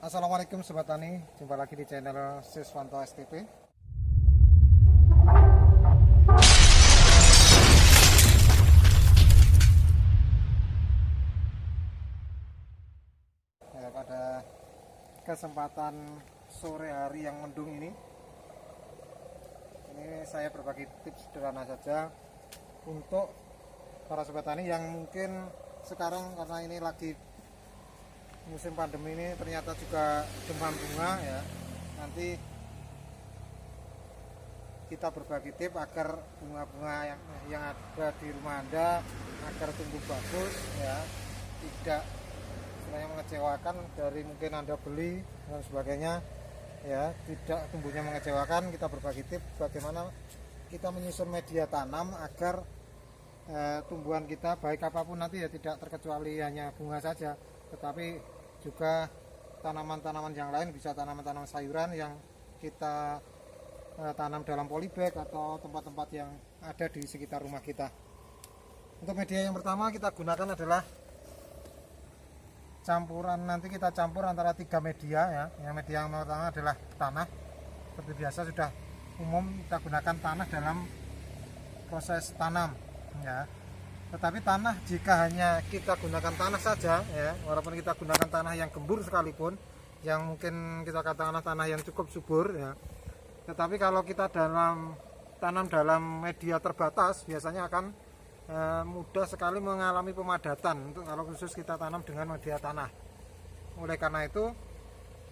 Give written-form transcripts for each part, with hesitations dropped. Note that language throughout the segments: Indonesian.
Assalamualaikum Sobat Tani, jumpa lagi di channel Siswanto STP. Pada kesempatan sore hari yang mendung ini saya berbagi tips sederhana saja untuk para Sobat Tani yang mungkin sekarang karena ini lagi musim pandemi ini ternyata juga demam bunga ya. Nanti kita berbagi tips agar bunga-bunga yang ada di rumah Anda agar tumbuh bagus ya, tidak istilahnya mengecewakan dari mungkin Anda beli dan sebagainya ya, tidak tumbuhnya mengecewakan. Kita berbagi tips bagaimana kita menyusun media tanam agar tumbuhan kita baik apapun nanti ya, tidak terkecuali hanya bunga saja, tetapi juga tanaman-tanaman yang lain, bisa tanaman-tanaman sayuran yang kita tanam dalam polybag atau tempat-tempat yang ada di sekitar rumah kita. Untuk media yang pertama kita gunakan adalah campuran, nanti kita campur antara 3 media ya. Yang media yang pertama adalah tanah. Seperti biasa sudah umum kita gunakan tanah dalam proses tanam ya. Tetapi tanah jika hanya kita gunakan tanah saja ya, walaupun kita gunakan tanah yang gembur sekalipun, yang mungkin kita katakan tanah yang cukup subur ya, tetapi kalau kita tanam dalam media terbatas biasanya akan mudah sekali mengalami pemadatan untuk kalau khusus kita tanam dengan media tanah. Oleh karena itu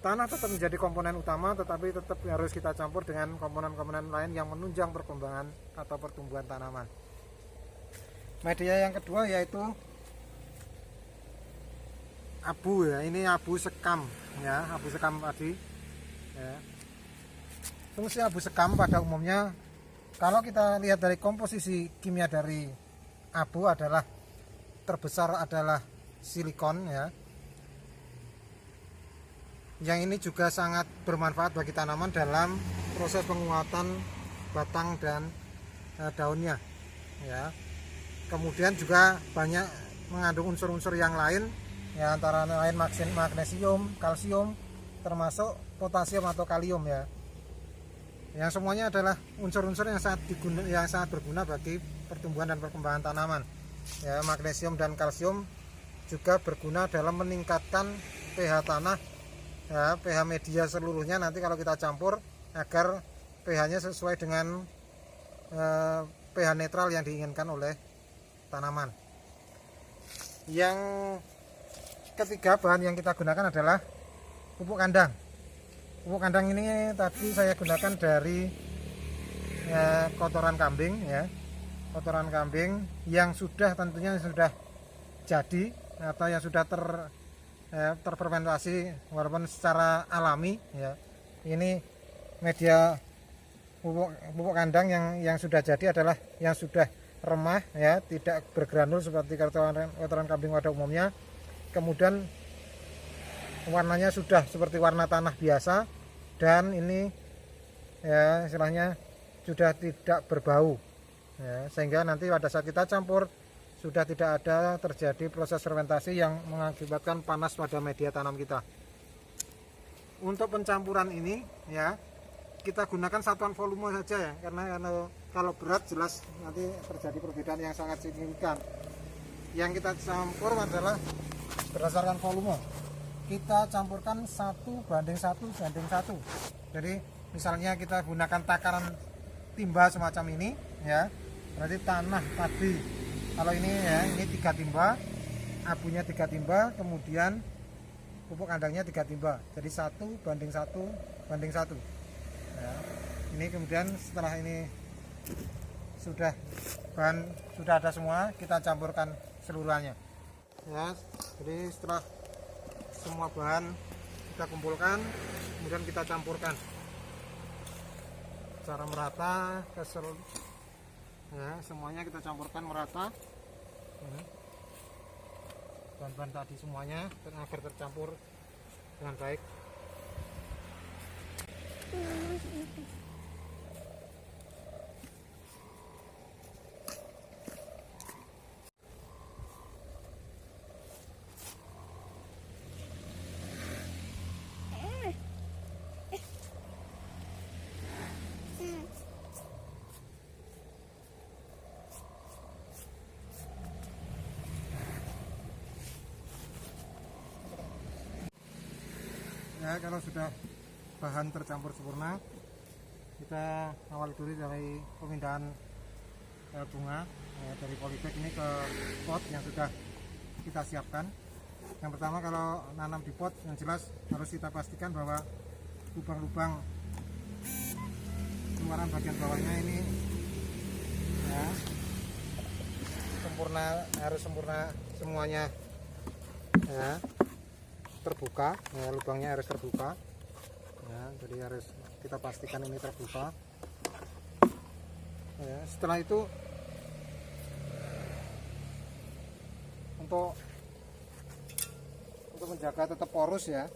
tanah tetap menjadi komponen utama, tetapi tetap harus kita campur dengan komponen-komponen lain yang menunjang perkembangan atau pertumbuhan tanaman. Media yang kedua yaitu abu ya, ini abu sekam ya, abu sekam tadi ya. Fungsi abu sekam pada umumnya kalau kita lihat dari komposisi kimia dari abu adalah terbesar adalah silikon ya, yang ini juga sangat bermanfaat bagi tanaman dalam proses penguatan batang dan daunnya ya. Kemudian juga banyak mengandung unsur-unsur yang lain ya, antara lain magnesium, kalsium, termasuk potasium atau kalium ya. Yang semuanya adalah unsur-unsur yang sangat berguna bagi pertumbuhan dan perkembangan tanaman. Ya, magnesium dan kalsium juga berguna dalam meningkatkan pH tanah ya, pH media seluruhnya nanti kalau kita campur agar pH-nya sesuai dengan pH netral yang diinginkan oleh tanaman. Yang ketiga bahan yang kita gunakan adalah pupuk kandang. Pupuk kandang ini tadi saya gunakan dari kotoran kambing ya, kotoran kambing yang sudah tentunya sudah jadi atau yang sudah terfermentasi walaupun secara alami ya. Ini media pupuk kandang yang sudah jadi adalah yang sudah remah ya, tidak bergranul seperti kotoran kambing pada umumnya. Kemudian warnanya sudah seperti warna tanah biasa, dan ini ya istilahnya sudah tidak berbau ya, sehingga nanti pada saat kita campur sudah tidak ada terjadi proses fermentasi yang mengakibatkan panas pada media tanam kita. Untuk pencampuran ini ya, kita gunakan satuan volume saja ya, karena kalau berat jelas nanti terjadi perbedaan yang sangat signifikan. Yang kita campur adalah berdasarkan volume. Kita campurkan 1:1:1. Jadi misalnya kita gunakan takaran timba semacam ini ya, berarti tanah tadi kalau ini ya, ini 3 timba, abunya 3 timba, kemudian pupuk kandangnya 3 timba, jadi 1:1:1 ya. Ini kemudian setelah ini sudah ada semua, kita campurkan seluruhnya ya. Jadi setelah semua bahan kita kumpulkan, kemudian kita campurkan secara merata ke seluruh ya, semuanya kita campurkan merata ya. Bahan-bahan tadi semuanya agar tercampur dengan baik. Ya, kalau sudah bahan tercampur sempurna, kita awal dulu dari pemindahan bunga dari polybag ini ke pot yang sudah kita siapkan. Yang pertama, kalau nanam di pot yang jelas harus kita pastikan bahwa lubang-lubang keluaran bagian bawahnya ini ya harus sempurna semuanya ya, terbuka ya, lubangnya harus terbuka ya, jadi harus kita pastikan ini terbuka ya. Setelah itu untuk menjaga tetap porus ya,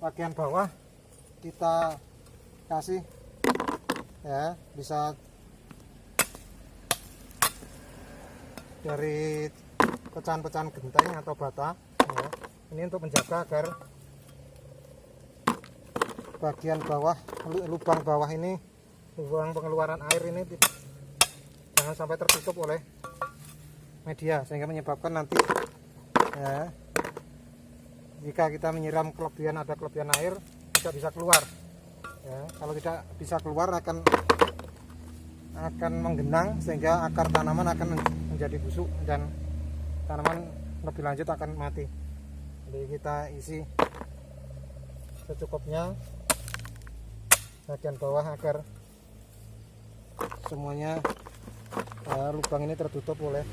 bagian bawah kita kasih ya, bisa dari pecahan-pecahan genteng atau bata ya. Ini untuk menjaga agar bagian bawah, lubang bawah ini, lubang pengeluaran air ini jangan sampai tertutup oleh media, sehingga menyebabkan nanti ya, jika kita menyiram ada kelebihan air tidak bisa keluar ya. Kalau tidak bisa keluar akan menggenang, sehingga akar tanaman akan menjadi busuk dan tanaman lebih lanjut akan mati. Jadi kita isi secukupnya bagian bawah agar semuanya lubang ini tertutup oleh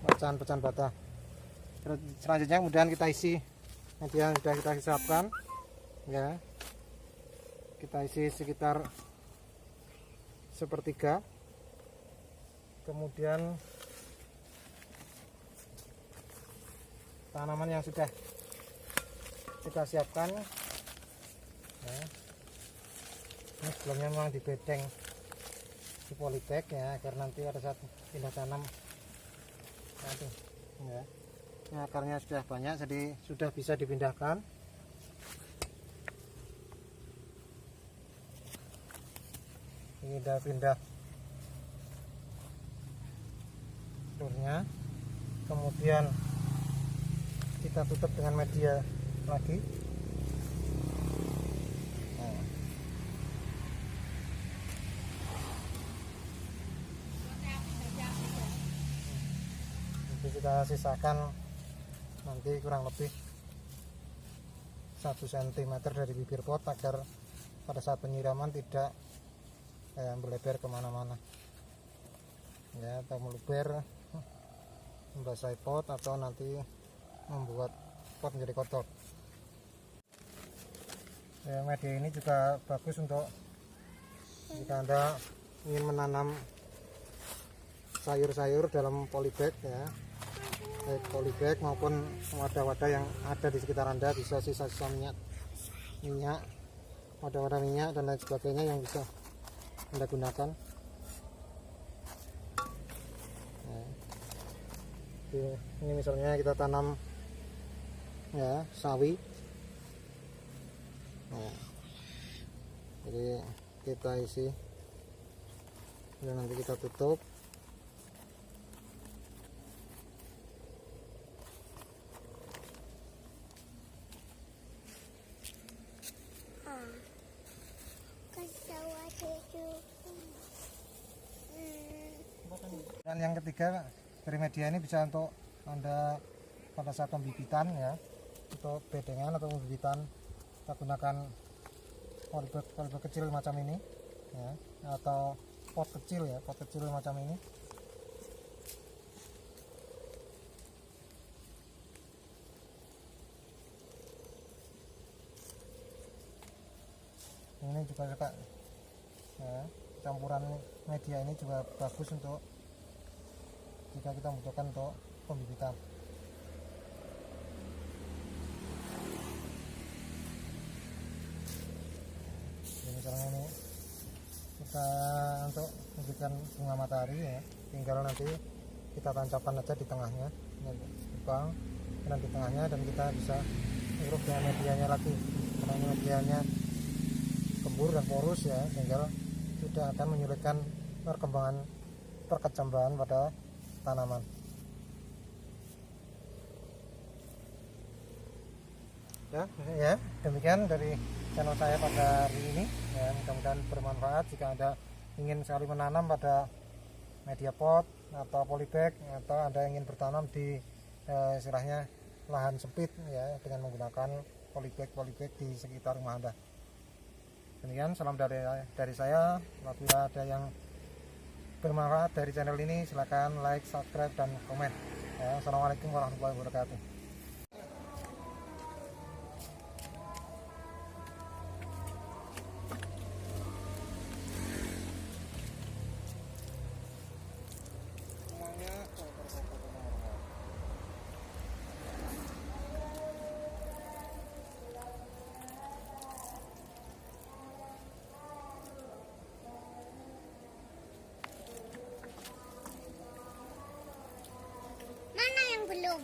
pecahan-pecahan bata. Selanjutnya kemudian kita isi media yang sudah kita siapkan ya, kita isi sekitar sepertiga. Kemudian tanaman yang sudah kita siapkan ya, ini sebelumnya memang dibedeng di polybag ya, agar nanti pada saat pindah tanam ya, ini akarnya sudah banyak, jadi sudah bisa dipindahkan. Ini sudah pindah telurnya, kemudian kita tutup dengan media lagi. Nanti kita sisakan nanti kurang lebih 1 cm dari bibir pot, agar pada saat penyiraman tidak melebar kemana-mana ya, atau meluber membasahi pot atau nanti membuat pot menjadi kotor ya. Media ini juga bagus untuk jika Anda ingin menanam sayur-sayur dalam polybag ya, baik polybag maupun wadah-wadah yang ada di sekitar Anda, bisa sisa-sisa minyak, wadah-wadah minyak dan lain sebagainya yang bisa Anda gunakan nah, ini misalnya kita tanam ya sawi nah, jadi kita isi dan nanti kita tutup. Dan yang ketiga, dari media ini bisa untuk Anda pada saat pembibitan ya, untuk bedengan atau pembibitan kita gunakan polybag kecil macam ini ya, atau pot kecil ya, pot kecil macam ini. Ini juga suka ya, campuran media ini juga bagus untuk jika kita membutuhkan untuk pembibitan. Jadi misalnya ini kita untuk memberikan bunga matahari ya, tinggal nanti kita tancapkan aja di tengahnya, lubang dan di tengahnya, dan kita bisa urut dengan medianya lagi, karena ini medianya gembur dan porus ya, sehingga tidak akan menyulitkan perkecambahan pada tanaman. Ya, demikian dari channel saya pada hari ini ya, mudah-mudahan bermanfaat. Jika Anda ingin sekali menanam pada media pot atau polybag, atau Anda ingin bertanam di istilahnya lahan sempit ya, dengan menggunakan polybag di sekitar rumah Anda. Demikian salam dari saya. Apabila ada yang bermanfaat dari channel ini, silakan like, subscribe, dan komen ya. Assalamualaikum warahmatullahi wabarakatuh. Mana yang belum?